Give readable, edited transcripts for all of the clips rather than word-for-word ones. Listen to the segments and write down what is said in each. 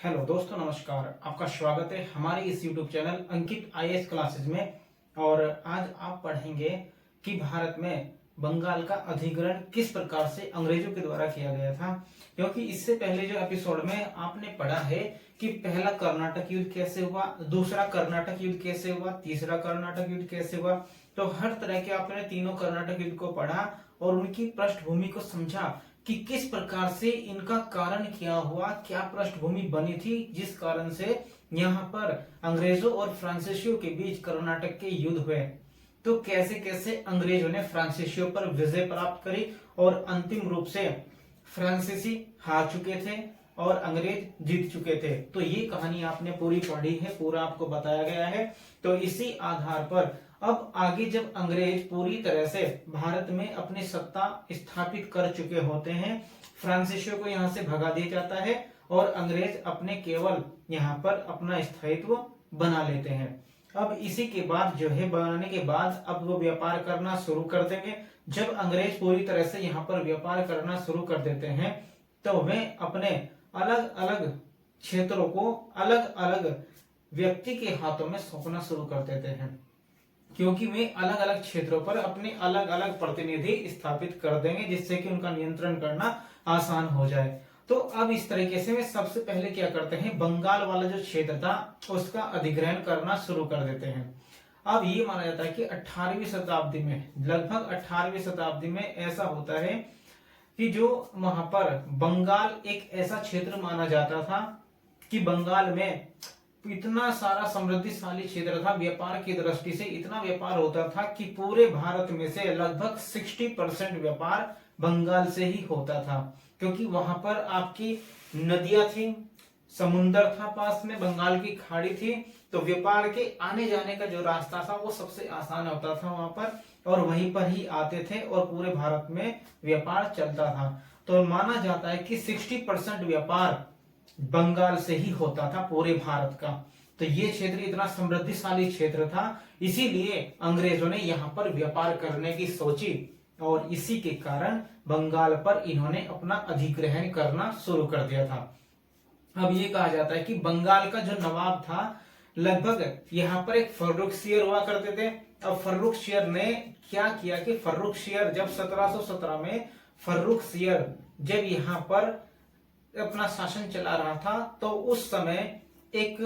Hello दोस्तों, नमस्कार। आपका स्वागत है हमारे इस यूट्यूब चैनल अंकित आईएएस क्लासेस में। और आज आप पढ़ेंगे कि भारत में बंगाल का अधिग्रहण किस प्रकार से अंग्रेजों के द्वारा किया गया था। क्योंकि इससे पहले जो एपिसोड में आपने पढ़ा है कि पहला कर्नाटक युद्ध कैसे हुआ, दूसरा कर्नाटक युद्ध कैसे हुआ, तीसरा कर्नाटक युद्ध कैसे हुआ। तो हर तरह के आपने तीनों कर्नाटक युद्ध को पढ़ा और उनकी पृष्ठभूमि को समझा कि किस प्रकार से इनका कारण क्या हुआ, क्या पृष्ठभूमि बनी थी जिस कारण से यहाँ पर अंग्रेजों और फ्रांसीसियों के बीच कर्नाटक के युद्ध हुए। तो कैसे कैसे अंग्रेजों ने फ्रांसीसियों पर विजय प्राप्त करी और अंतिम रूप से फ्रांसीसी हार चुके थे और अंग्रेज जीत चुके थे। तो ये कहानी आपने पूरी पढ़ी है, पूरा आपको बताया गया है। तो इसी आधार पर अब आगे जब अंग्रेज पूरी तरह से भारत में अपनी सत्ता स्थापित कर चुके होते हैं, फ्रांसीसियों को यहाँ से भगा दिया जाता है और अंग्रेज अपने केवल यहाँ पर अपना स्थायित्व बना लेते हैं। अब इसी के बाद जो है बनाने के बाद अब वो व्यापार करना शुरू कर देंगे। जब अंग्रेज पूरी तरह से यहाँ पर व्यापार करना शुरू कर देते हैं तो वे अपने अलग अलग क्षेत्रों को अलग अलग व्यक्ति के हाथों में सौंपना शुरू कर देते हैं, क्योंकि वे अलग अलग क्षेत्रों पर अपने अलग अलग प्रतिनिधि स्थापित कर देंगे जिससे कि उनका नियंत्रण करना आसान हो जाए। तो अब इस तरीके से वे सबसे पहले क्या करते हैं, बंगाल वाला जो क्षेत्र था उसका अधिग्रहण करना शुरू कर देते हैं। अब ये माना जाता है कि 18वीं शताब्दी में, लगभग 18वीं शताब्दी में ऐसा होता है कि जो वहां पर बंगाल एक ऐसा क्षेत्र माना जाता था कि बंगाल में इतना सारा समृद्धिशाली क्षेत्र था, व्यापार की दृष्टि से इतना व्यापार होता था कि पूरे भारत में से लगभग 60% व्यापार बंगाल से ही होता था। क्योंकि वहां पर आपकी नदियां थी, समुंदर था, पास में बंगाल की खाड़ी थी, तो व्यापार के आने जाने का जो रास्ता था वो सबसे आसान होता था वहां पर, और वहीं पर ही आते थे और पूरे भारत में व्यापार चलता था। तो माना जाता है कि 60% व्यापार बंगाल से ही होता था पूरे भारत का। तो ये क्षेत्र इतना समृद्धिशाली क्षेत्र था, इसीलिए अंग्रेजों ने यहाँ पर व्यापार करने की सोची और इसी के कारण बंगाल पर इन्होंने अपना अधिग्रहण करना शुरू कर दिया था। अब ये कहा जाता है कि बंगाल का जो नवाब था, लगभग यहाँ पर एक फर्रुखसियर हुआ करते थे। अब फर्रुखसियर ने क्या किया कि फर्रुखसियर जब 1717 में फर्रुखसियर जब यहाँ पर अपना शासन चला रहा था तो उस समय एक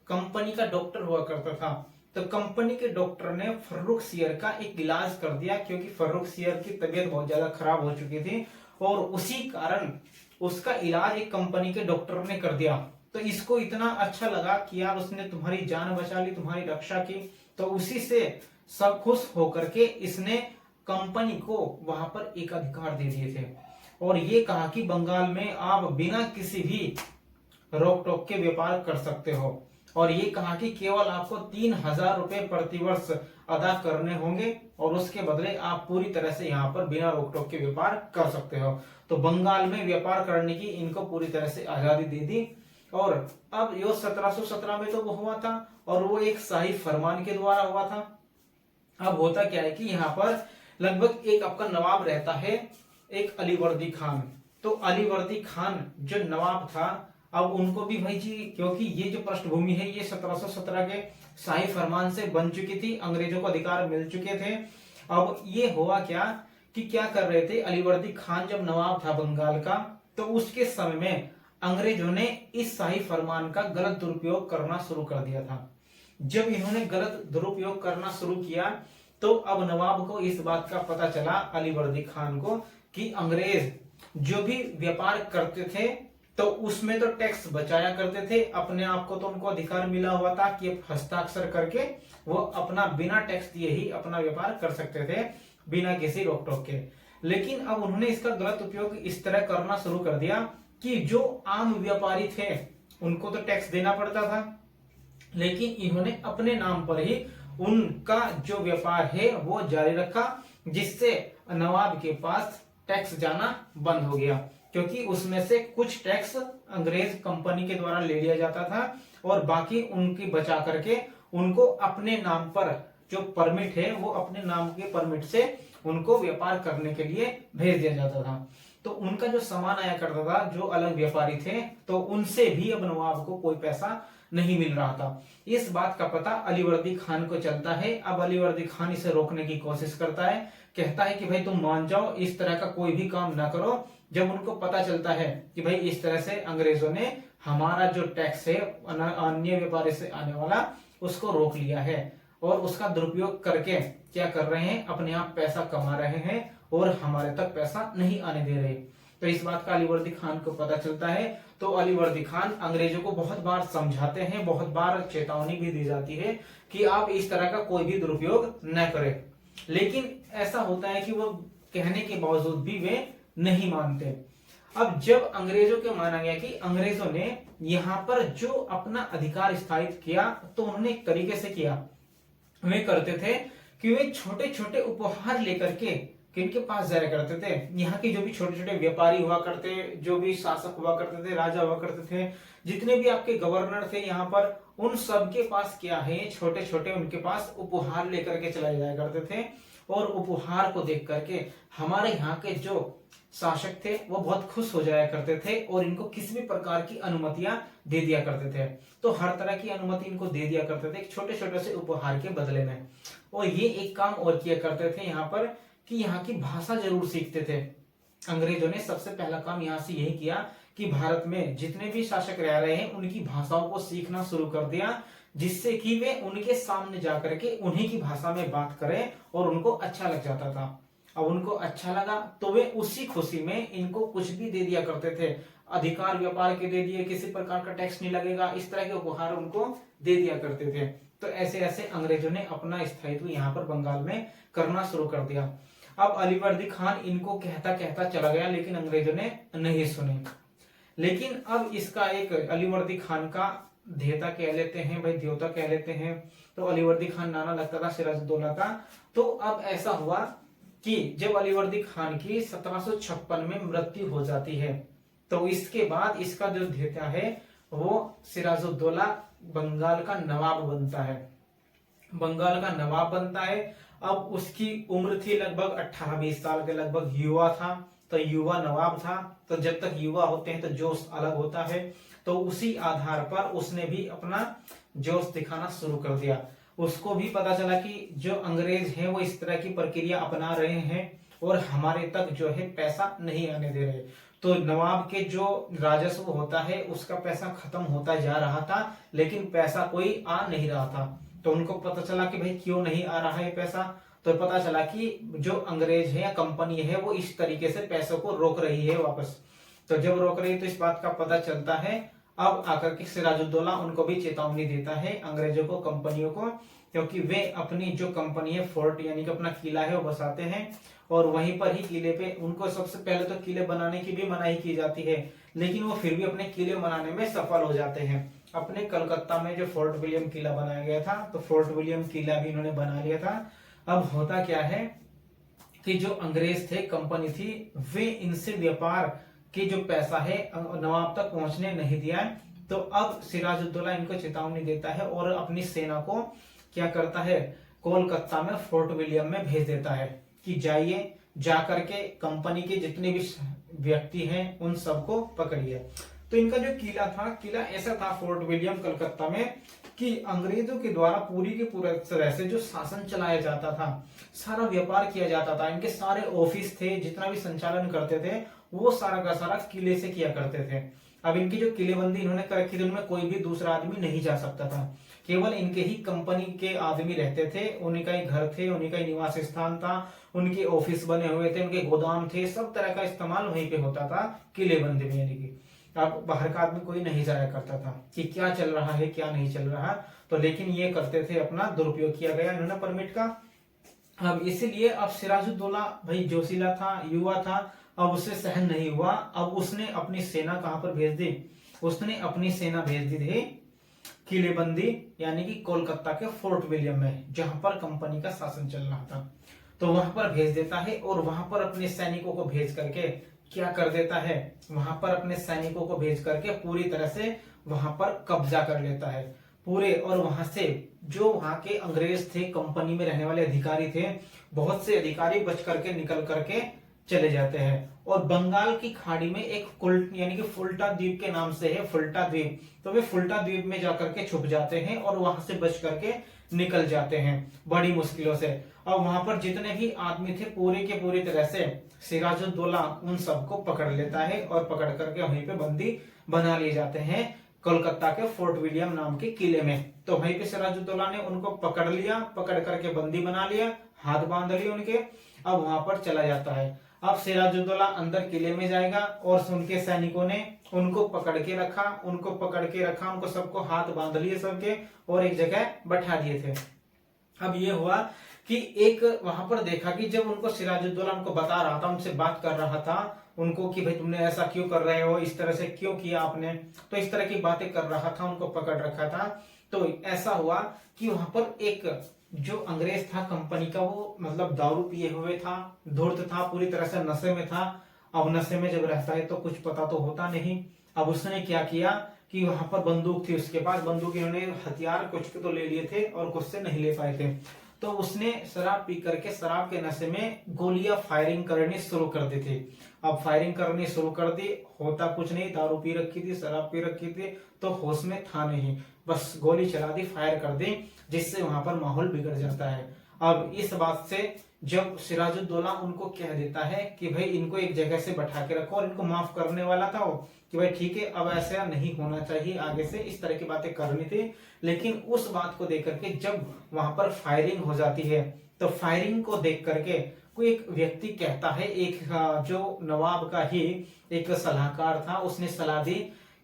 कंपनी का डॉक्टर हुआ करता था। तो कंपनी के डॉक्टर ने फर्रुखसियर का एक इलाज कर दिया, क्योंकि फर्रुखसियर की तबीयत बहुत ज्यादा खराब हो चुकी थी और उसी कारण उसका इलाज एक कंपनी के डॉक्टर ने कर दिया। तो इसको इतना अच्छा लगा कि यार उसने तुम्हारी जान बचा ली, तुम्हारी रक्षा की। तो उसी से सब खुश होकर के इसने कंपनी को वहां पर एक अधिकार दे दिए थे और ये कहा कि बंगाल में आप बिना किसी भी रोक टोक के व्यापार कर सकते हो, और ये कहा कि केवल आपको 3000 रुपए प्रतिवर्ष अदा करने होंगे और उसके बदले आप पूरी तरह से यहाँ पर बिना रोक टोक के व्यापार कर सकते हो। तो बंगाल में व्यापार करने की इनको पूरी तरह से आजादी दे दी। और अब यो 1717 में तो वो हुआ था और वो एक शाही फरमान के द्वारा हुआ था। अब होता क्या है कि यहाँ पर लगभग एक आपका नवाब रहता है, एक अलीवर्दी खान। तो अलीवर्दी खान जो नवाब था, अब उनको भी भाई जी, क्योंकि ये जो पृष्ठभूमि है ये 1717 के शाही फरमान से बन चुकी थी, अंग्रेजों को अधिकार मिल चुके थे। अब ये हुआ क्या कि क्या कर रहे थे, अलीवर्दी खान जब नवाब था बंगाल का, तो उसके समय में अंग्रेजों ने इस शाही फरमान का गलत दुरुपयोग करना शुरू कर दिया था। जब इन्होंने गलत दुरुपयोग करना शुरू किया तो अब नवाब को इस बात का पता चला, अलीवर्दी खान को, कि अंग्रेज जो भी व्यापार करते थे तो उसमें तो टैक्स बचाया करते थे, अपने आप को तो उनको अधिकार मिला हुआ था कि हस्ताक्षर करके वो अपना बिना टैक्स दिए ही अपना व्यापार कर सकते थे बिना किसी रोक टोक के। लेकिन अब उन्होंने इसका गलत उपयोग इस तरह करना शुरू कर दिया कि जो आम व्यापारी थे उनको तो टैक्स देना पड़ता था, लेकिन इन्होंने अपने नाम पर ही उनका जो व्यापार है वो जारी रखा, जिससे नवाब के पास टैक्स जाना बंद हो गया। क्योंकि उसमें से कुछ टैक्स अंग्रेज कंपनी के द्वारा ले लिया जाता था और बाकी उनकी बचा करके उनको अपने नाम पर जो परमिट है वो अपने नाम के परमिट से उनको व्यापार करने के लिए भेज दिया जाता था। तो उनका जो सामान आया करता था, जो अलग व्यापारी थे, तो उनसे भी अब नवाब को कोई पैसा नहीं मिल रहा था। इस बात का पता अलीवर्दी खान को चलता है। अब अलीवर्दी खान इसे रोकने की कोशिश करता है, कहता है कि भाई तुम मान जाओ, इस तरह का कोई भी काम ना करो। जब उनको पता चलता है कि भाई इस तरह से अंग्रेजों ने हमारा जो टैक्स है अन्य व्यापारी से आने वाला, उसको रोक लिया है और उसका दुरुपयोग करके क्या कर रहे हैं, अपने आप पैसा कमा रहे हैं और हमारे तक पैसा नहीं आने दे रहे। तो इस बात का अलीवर्दी खान को पता चलता है। तो अलीवर्दी खान अंग्रेजों को बहुत बार समझाते हैं, बहुत बार चेतावनी भी दी जाती है कि आप इस तरह का कोई भी दुरुपयोग न करें, लेकिन ऐसा होता है कि वो कहने के बावजूद भी वे नहीं मानते। अब जब अंग्रेजों के माना गया कि अंग्रेजों ने यहाँ पर जो अपना अधिकार स्थापित किया, तो उन्होंने एक तरीके से किया। वे करते थे कि वे छोटे छोटे उपहार लेकर के किनके पास जाया करते थे, यहाँ के जो भी छोटे छोटे व्यापारी हुआ करते, जो भी शासक हुआ करते थे, राजा हुआ करते थे, जितने भी आपके गवर्नर थे यहाँ पर, उन सबके पास क्या है, छोटे छोटे उनके पास उपहार लेकर के चलाए जाया करते थे। और उपहार को देख करके हमारे यहाँ के जो शासक थे वो बहुत खुश हो जाया करते थे और इनको किसी भी प्रकार की अनुमतियां दे दिया करते थे। तो हर तरह की अनुमति इनको दे दिया करते थे छोटे छोटे से उपहार के बदले में। और ये एक काम और किया करते थे यहाँ पर कि यहाँ की भाषा जरूर सीखते थे। अंग्रेजों ने सबसे पहला काम यहाँ से यही किया कि भारत में जितने भी शासक रह रहे हैं उनकी भाषाओं को सीखना शुरू कर दिया, जिससे कि वे उनके सामने जाकर के उन्हीं की भाषा में बात करें और उनको अच्छा लग जाता था। अब उनको अच्छा लगा तो वे उसी खुशी में इनको कुछ भी दे दिया करते थे, अधिकार व्यापार के दे दिए, किसी प्रकार का टैक्स नहीं लगेगा, इस तरह के उपहार उनको दे दिया करते थे। तो ऐसे ऐसे अंग्रेजों ने अपना स्थायित्व यहाँ पर बंगाल में करना शुरू कर दिया। अब अलीवर्दी खान इनको कहता कहता चला गया, लेकिन अंग्रेजों ने नहीं सुनी। लेकिन अब इसका एक अलीवर्दी खान का देवता कह लेते हैं, भाई देवता कह लेते हैं, तो अलीवर्दी खान नाना लगता था सिराजुद्दौला का। तो अब ऐसा हुआ कि जब अलीवर्दी खान की 1756 में मृत्यु हो जाती है, तो इसके बाद इसका जो देवता है वो सिराजुद्दौला बंगाल का नवाब बनता है। बंगाल का नवाब बनता है। अब उसकी उम्र थी लगभग 18-20 साल के लगभग, युवा था, तो युवा नवाब था। तो जब तक युवा होते हैं तो जोश अलग होता है, तो उसी आधार पर उसने भी अपना जोश दिखाना शुरू कर दिया। उसको भी पता चला कि जो अंग्रेज हैं वो इस तरह की प्रक्रिया अपना रहे हैं और हमारे तक जो है पैसा नहीं आने दे रहे। तो नवाब के जो राजस्व होता है उसका पैसा खत्म होता जा रहा था, लेकिन पैसा कोई आ नहीं रहा था। तो उनको पता चला कि भाई क्यों नहीं आ रहा है पैसा। तो पता चला कि जो अंग्रेज है या कंपनी है वो इस तरीके से पैसों को रोक रही है वापस। तो जब रोक रही है तो इस बात का पता चलता है। अब आकर के सिराजुद्दौला उनको भी चेतावनी देता है अंग्रेजों को, कंपनियों को, क्योंकि वे अपनी जो कंपनी है फोर्ट यानी कि अपना किला है वो बसाते हैं और वहीं पर ही किले पे उनको सबसे पहले तो किले बनाने की भी मनाही की जाती है, लेकिन वो फिर भी अपने किले बनाने में सफल हो जाते हैं। अपने कलकत्ता में जो फोर्ट विलियम किला बनाया गया था, तो फोर्ट विलियम किला भी इन्होंने बना लिया था। अब होता क्या है कि जो अंग्रेज थे, कंपनी थी, वे इनसे व्यापार की जो पैसा है नवाब तक पहुंचने नहीं दिया। तो अब सिराजुद्दौला इनको चेतावनी देता है और अपनी सेना को क्या करता है, कोलकाता में फोर्ट विलियम में भेज देता है कि जाइए, जाकर के कंपनी के जितने भी व्यक्ति हैं उन सबको पकड़िए। तो इनका जो किला था, किला ऐसा था फोर्ट विलियम कलकत्ता में कि अंग्रेजों के द्वारा पूरी की पूरी तरह से जो शासन चलाया जाता था, सारा व्यापार किया जाता था, इनके सारे ऑफिस थे, जितना भी संचालन करते थे वो सारा का सारा किले से किया करते थे। अब इनकी जो किलेबंदी इन्होंने कर रखी थी, उनमें कोई भी दूसरा आदमी नहीं जा सकता था, केवल इनके ही कंपनी के आदमी रहते थे, उन्हीं का ही घर थे, उन्हीं का ही निवास स्थान था, उनके ऑफिस बने हुए थे, उनके गोदाम थे, सब तरह का इस्तेमाल वहीं पे होता था किलेबंदी में। यानी कि अब बाहर का आदमी कोई नहीं जाया करता था कि क्या चल रहा है क्या नहीं चल रहा, तो लेकिन ये करते थे, अपना दुरुपयोग किया गया इन्होंने परमिट का। अब इसीलिए अब सिराजुद्दौला भाई जोशीला था, युवा था, अब उसे सहन नहीं हुआ। अब उसने अपनी सेना कहां पर भेज दी, उसने अपनी सेना भेज दी थी किलेबंदी यानी कि कोलकाता के फोर्ट विलियम में, जहां पर कंपनी का शासन चल रहा था। तो वहां पर भेज देता है और वहां पर अपने सैनिकों को भेज करके क्या कर देता है, वहां पर अपने सैनिकों को भेज करके पूरी तरह से वहां पर कब्जा कर लेता है पूरे। और वहां से जो वहां के अंग्रेज थे, कंपनी में रहने वाले अधिकारी थे, बहुत से अधिकारी बच करके निकल करके चले जाते हैं और बंगाल की खाड़ी में एक यानी कि फुल्टा द्वीप के नाम से है फुल्टा द्वीप, तो वे फुल्टा द्वीप में जाकर के छुप जाते हैं और वहां से बच करके निकल जाते हैं बड़ी मुश्किलों से। और वहां पर जितने भी आदमी थे पूरे के पूरी तरह से सिराजुद्दौला उन सबको पकड़ लेता है और पकड़ करके वहीं पे बंदी बना लिए जाते हैं कोलकाता के फोर्ट विलियम नाम के किले में। तो वहीं पे सिराजुद्दौला ने उनको पकड़ लिया, पकड़ करके बंदी बना लिया, हाथ बांध लिए उनके। अब वहां पर चला जाता है। अब सिराजुद्दौला अंदर किले में जाएगा और उनके सैनिकों ने उनको पकड़ के रखा, उनको सबको हाथ बांध लिए सबके और एक जगह बैठा दिए थे। अब ये हुआ कि एक वहां पर देखा कि जब उनको सिराजुद्दौला उनको बता रहा था, उनसे बात कर रहा था उनको कि भाई तुमने ऐसा क्यों कर रहे हो, इस तरह से क्यों किया आपने, तो इस तरह की बातें कर रहा था, उनको पकड़ रखा था। तो ऐसा हुआ कि वहां पर एक जो अंग्रेज था कंपनी का, वो मतलब दारू पिए हुए था, धूर्त था, पूरी तरह से नशे में था। अब नशे में जब रहता है तो कुछ पता तो होता नहीं। अब उसने क्या किया कि वहां पर बंदूक थी उसके पास, बंदूक इन्होंने हथियार कुछ के तो ले लिए थे और कुछ से नहीं ले पाए थे। तो उसने शराब पी करके शराब के नशे में गोलियां फायरिंग करनी शुरू कर दी थी। अब फायरिंग करनी शुरू कर दी, होता कुछ नहीं, दारू पी रखी थी, शराब पी रखी थी, तो होश में था नहीं, बस गोली चला दी, फायर कर दी, जिससे वहां पर माहौल बिगड़ जाता है। अब इस बात से जब सिराजुद्दौला उनको कह देता है कि भाई इनको एक जगह से बैठा के रखो, और इनको माफ करने वाला था वो कि भाई ठीक है अब ऐसा नहीं होना चाहिए, आगे से इस तरह की बातें करनी थी। लेकिन उस बात को देख करके जब वहां पर फायरिंग हो जाती है, तो फायरिंग को देख करके कोई एक व्यक्ति कहता है, एक जो नवाब का ही एक सलाहकार था, उसने सलाह दी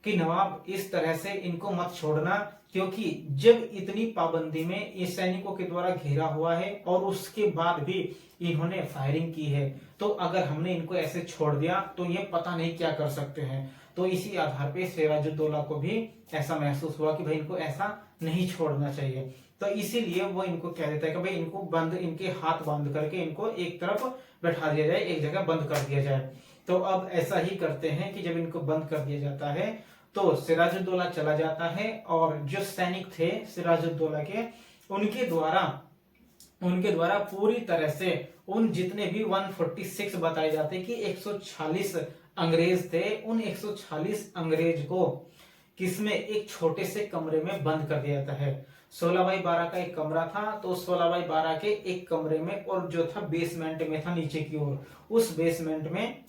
कि नवाब इस तरह से इनको मत छोड़ना, क्योंकि जब इतनी पाबंदी में इस सैनिकों के द्वारा घेरा हुआ है और उसके बाद भी इन्होंने फायरिंग की है, तो अगर हमने इनको ऐसे छोड़ दिया तो ये पता नहीं क्या कर सकते हैं। तो इसी आधार पे सिराजुद्दौला को भी ऐसा महसूस हुआ कि भाई इनको ऐसा नहीं छोड़ना चाहिए। तो इसीलिए वो इनको कह देता है कि भाई इनको बंद, इनके हाथ बांध करके इनको एक तरफ बैठा दिया जाए, एक जगह बंद कर दिया जाए। तो अब ऐसा ही करते हैं कि जब इनको बंद कर दिया जाता है तो सिराजुद्दौला चला जाता है, और जो सैनिक थे सिराजुद्दौला के, उनके द्वारा पूरी तरह से उन जितने भी 146 बताए जाते कि 146 अंग्रेज थे, उन 146 अंग्रेज को किसमें एक छोटे से कमरे में बंद कर दिया जाता है। 16x12 का एक कमरा था, तो 16x12 के एक कमरे में, और जो था बेसमेंट में था नीचे की ओर, उस बेसमेंट में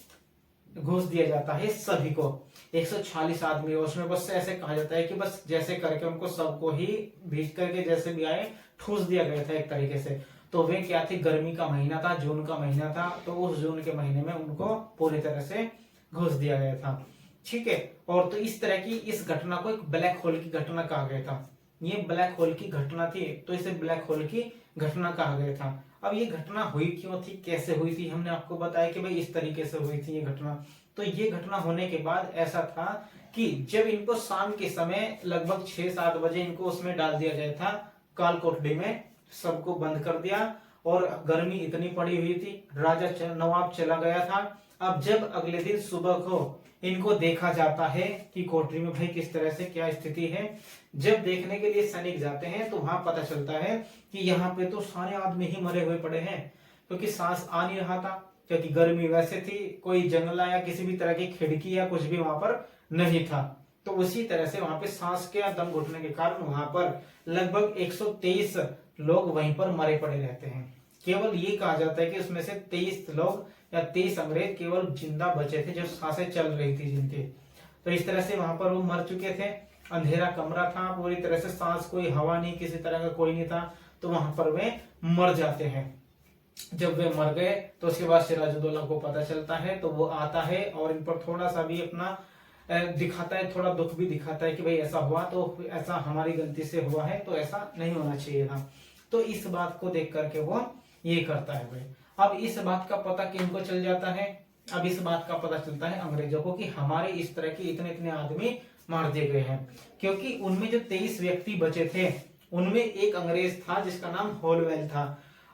घुस दिया जाता है सभी को। 146 आदमी, उसमें बस ऐसे कहा जाता है कि बस जैसे करके उनको सबको ही भीज करके जैसे भी आए ठूस दिया गया था एक तरीके से। तो वे क्या थी, गर्मी का महीना था, जून का महीना था, तो उस जून के महीने में उनको पूरी तरह से घुस दिया गया था। ठीक है, और तो इस तरह की इस घटना को एक ब्लैक होल की घटना कहा गया था। ये ब्लैक होल की घटना थी, तो इसे ब्लैक होल की घटना कहा गया था। अब ये घटना हुई क्यों थी, कैसे हुई थी, हमने आपको बताया कि भाई इस तरीके से हुई थी ये घटना। तो ये घटना होने के बाद ऐसा था कि जब इनको शाम के समय लगभग 6-7 बजे इनको उसमें डाल दिया गया था, काल कोठड़ी में सबको बंद कर दिया, और गर्मी इतनी पड़ी हुई थी, राजा नवाब चला गया था। अब जब अगले दिन सुबह को इनको देखा जाता है कि कोठरी में भाई किस तरह से क्या स्थिति है, जब देखने के लिए सैनिक जाते हैं तो वहां पता चलता है कि यहाँ पे तो सारे आदमी ही मरे हुए पड़े हैं, क्योंकि सांस आ नहीं रहा था, क्योंकि गर्मी वैसे थी, कोई जंगला या किसी भी तरह की खिड़की या कुछ भी वहां पर नहीं था। तो उसी तरह से वहां पे सांस के दम घुटने के कारण वहां पर लगभग 123 लोग वहीं पर मरे पड़े रहते हैं। केवल ये कहा जाता है कि उसमें से 23 लोग या 23 अंग्रेज केवल जिंदा बचे थे, जो सांसें चल रही थी जिनके। तो इस तरह से वहां पर वो मर चुके थे। अंधेरा कमरा था, पूरी तरह से सांस, कोई हवा नहीं, किसी तरह का कोई नहीं था, तो वहां पर वे मर जाते हैं। जब वे मर गए तो उसके बाद सिराजुद्दौला को पता चलता है, तो वो आता है और इन पर थोड़ा सा भी अपना दिखाता है, थोड़ा दुख भी दिखाता है कि भाई ऐसा हुआ, तो ऐसा हमारी गलती से हुआ है, तो ऐसा नहीं होना चाहिए था। तो इस बात को देख करके वो ये करता है भाई। अब इस बात का पता किनको चल जाता है, अब इस बात का पता चलता है अंग्रेजों को कि हमारे इस तरह के इतने इतने आदमी मार दिए गए हैं। क्योंकि उनमें जो 23 व्यक्ति बचे थे, उनमें एक अंग्रेज था जिसका नाम होलवेल था।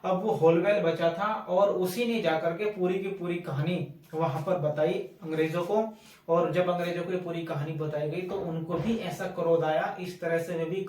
अब वो होलवेल बचा था और उसी ने जाकर के पूरी की पूरी कहानी वहां पर बताई अंग्रेजों को। और जब अंग्रेजों को ये पूरी कहानी बताई गई तो उनको भी ऐसा क्रोध आया, इस तरह से वे भी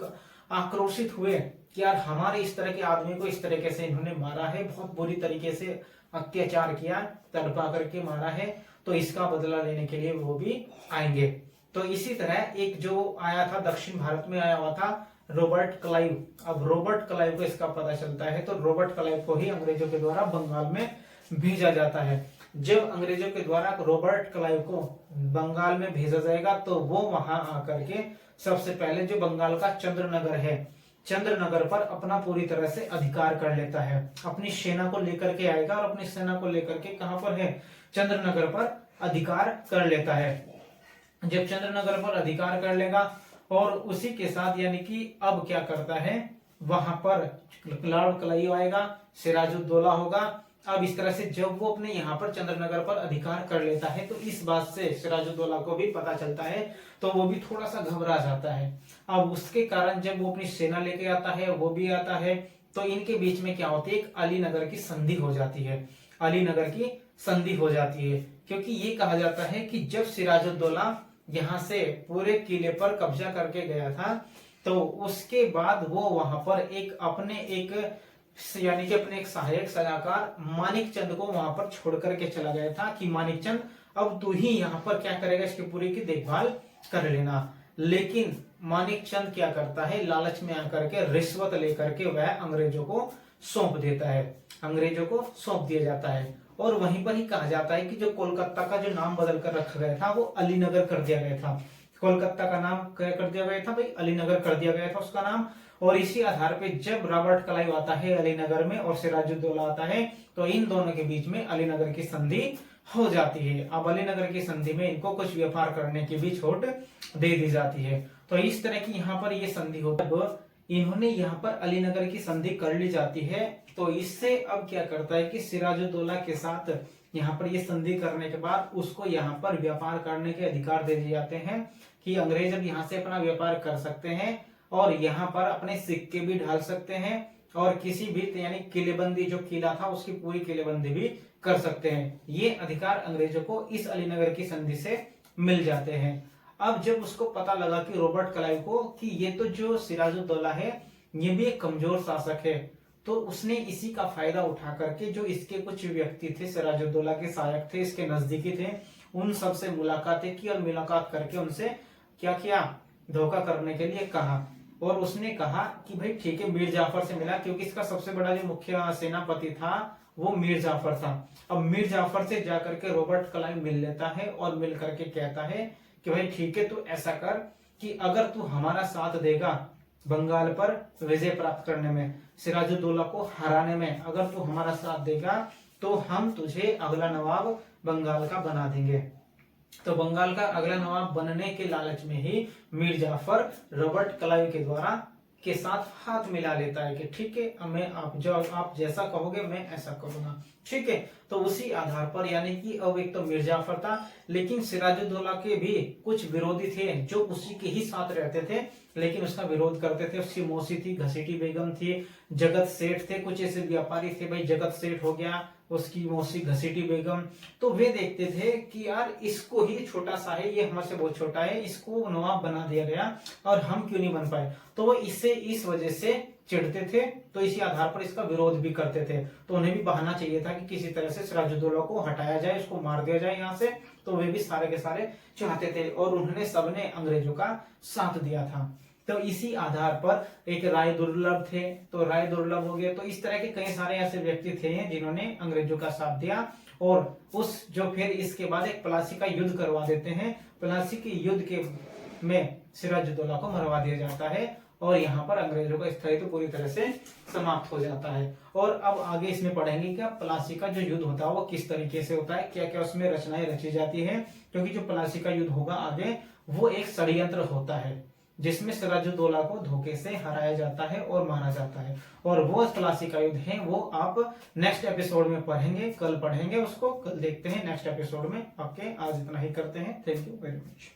आक्रोशित हुए कि यार हमारे इस तरह के आदमी को इस तरीके से इन्होंने मारा है, बहुत बुरी तरीके से अत्याचार किया, तड़पा करके मारा है। तो इसका बदला लेने के लिए वो भी आएंगे। तो इसी तरह एक जो आया था दक्षिण भारत में आया हुआ था रॉबर्ट क्लाइव। अब रॉबर्ट क्लाइव को इसका पता चलता है तो रॉबर्ट क्लाइव को ही अंग्रेजों के द्वारा बंगाल में भेजा जाता है। जब अंग्रेजों के द्वारा रॉबर्ट क्लाइव को बंगाल में भेजा जाएगा तो वो वहां आकर के सबसे पहले जो बंगाल का चंद्रनगर है, चंद्रनगर पर अपना पूरी तरह से अधिकार कर लेता है। अपनी सेना को लेकर के आएगा और अपनी सेना को लेकर के कहां पर है, चंद्रनगर पर अधिकार कर लेता है। जब चंद्रनगर पर अधिकार कर लेगा और उसी के साथ यानी कि अब क्या करता है, वहां पर लॉर्ड क्लाइव आएगा, सिराजुद्दौला होगा। अब इस तरह से जब वो अपने यहाँ पर चंद्रनगर पर अधिकार कर लेता है तो इस बात से सिराजुद्दौला को भी पता चलता है तो वो भी थोड़ा सा घबरा जाता है। अब उसके कारण जब वो अपनी सेना लेके आता है, वो भी आता है, तो इनके बीच में क्या होती है, एक अलीनगर की संधि हो जाती है। अलीनगर की संधि हो जाती है क्योंकि ये कहा जाता है कि जब सिराजुद्दौला यहाँ से पूरे किले पर कब्जा करके गया था तो उसके बाद वो वहां पर एक यानी कि अपने एक सहायक सलाहकार मानिक चंद को वहां पर छोड़ करके चला गया था कि मानिक चंद अब तू ही यहाँ पर क्या करेगा, इसकी पूरी की देखभाल कर लेना। लेकिन मानिक चंद क्या करता है, लालच में आकर के रिश्वत लेकर के वह अंग्रेजों को सौंप देता है, अंग्रेजों को सौंप दिया जाता है। और वहीं पर ही कहा जाता है कि जो कोलकाता का जो नाम बदल कर रखा गया था वो अलीनगर कर दिया गया था। कोलकाता का नाम क्या कर दिया गया था भाई, अलीनगर कर दिया गया था उसका नाम। और इसी आधार पे जब रॉबर्ट क्लाइव आता है अलीनगर में और सिराजुद्दौला आता है तो इन दोनों के बीच में अलीनगर की संधि हो जाती है। अब अलीनगर की संधि में इनको कुछ व्यापार करने की भी छूट दे दी जाती है। तो इस तरह की यहाँ पर ये संधि होता है। इन्होंने यहाँ पर अलीनगर की संधि कर ली जाती है तो इससे अब क्या करता है कि सिराजुद्दौला के साथ यहाँ पर ये संधि करने के बाद उसको यहाँ पर व्यापार करने के अधिकार दे दिए जाते हैं कि अंग्रेज अब यहाँ से अपना व्यापार कर सकते हैं और यहाँ पर अपने सिक्के भी ढाल सकते हैं और किसी भी यानी किलेबंदी जो किला था उसकी पूरी किलेबंदी भी कर सकते हैं। ये अधिकार अंग्रेजों को इस अलीनगर की संधि से मिल जाते हैं। अब जब उसको पता लगा कि रॉबर्ट क्लाइव को कि ये तो जो सिराजुद्दौला है ये भी एक कमजोर शासक है, तो उसने इसी का फायदा उठा करके जो इसके कुछ व्यक्ति थे, सिराजुद्दौला के सहायक थे, इसके नजदीकी थे, उन सबसे मुलाकातें की और मुलाकात करके उनसे क्या किया, धोखा करने के लिए कहा। और उसने कहा कि भाई ठीक है, मीर जाफर से मिला क्योंकि इसका सबसे बड़ा जो मुख्य सेनापति था वो मीर जाफर था। अब मीर जाफर से जाकर के रॉबर्ट क्लाइव मिल लेता है और मिल करके कहता है कि भाई ठीक है, तू ऐसा कर कि अगर तू हमारा साथ देगा बंगाल पर विजय प्राप्त करने में, सिराजुद्दौला को हराने में, अगर तू हमारा साथ देगा तो हम तुझे अगला नवाब बंगाल का बना देंगे। तो बंगाल का अगला नवाब बनने के लालच में ही मीर जाफर रॉबर्ट क्लाइव के द्वारा के साथ हाथ मिला लेता है कि ठीक है, मैं आप जैसा कहोगे मैं ऐसा करूंगा, ठीक है। तो उसी आधार पर यानी कि अब एक तो मीर जाफर था, लेकिन सिराजुद्दौला के भी कुछ विरोधी थे जो उसी के ही साथ रहते थे लेकिन उसका विरोध करते थे। उसकी मौसी थी, घसीटी बेगम थी, जगत सेठ थे, कुछ ऐसे व्यापारी थे, भाई जगत सेठ हो गया, उसकी मौसी घसीटी बेगम। तो वे देखते थे कि यार इसको ही, छोटा सा है ये, हमसे बहुत छोटा है, इसको नवाब बना दिया गया और हम क्यों नहीं बन पाए। तो वो इससे इस वजह से चिढ़ते थे, तो इसी आधार पर इसका विरोध भी करते थे। तो उन्हें भी बहाना चाहिए था कि किसी तरह से सिराजुद्दौला को हटाया जाए, उसको मार दिया जाए यहाँ से। तो वे भी सारे के सारे चाहते थे और उन्होंने सबने अंग्रेजों का साथ दिया था। तो इसी आधार पर एक राय दुर्लभ थे, तो राय दुर्लभ हो गए। तो इस तरह के कई सारे ऐसे व्यक्ति थे जिन्होंने अंग्रेजों का साथ दिया और उस जो फिर इसके बाद एक प्लासी का युद्ध करवा देते हैं। प्लासी के युद्ध के में सिराजुद्दौला को मरवा दिया जाता है और यहाँ पर अंग्रेजों का स्थायित्व पूरी तरह से समाप्त हो जाता है। और अब आगे इसमें पढ़ेंगे कि प्लासी का जो युद्ध होता है वो किस तरीके से होता है, क्या क्या उसमें रचनाएं रची जाती है। क्योंकि जो प्लासी का युद्ध होगा आगे वो एक षड्यंत्र होता है जिसमें सिराजुद्दौला को धोखे से हराया जाता है और मारा जाता है। और वो प्लासी का युद्ध है वो आप नेक्स्ट एपिसोड में पढ़ेंगे, कल पढ़ेंगे उसको, कल देखते हैं नेक्स्ट एपिसोड में। ओके, आज इतना ही करते हैं। Thank you very much.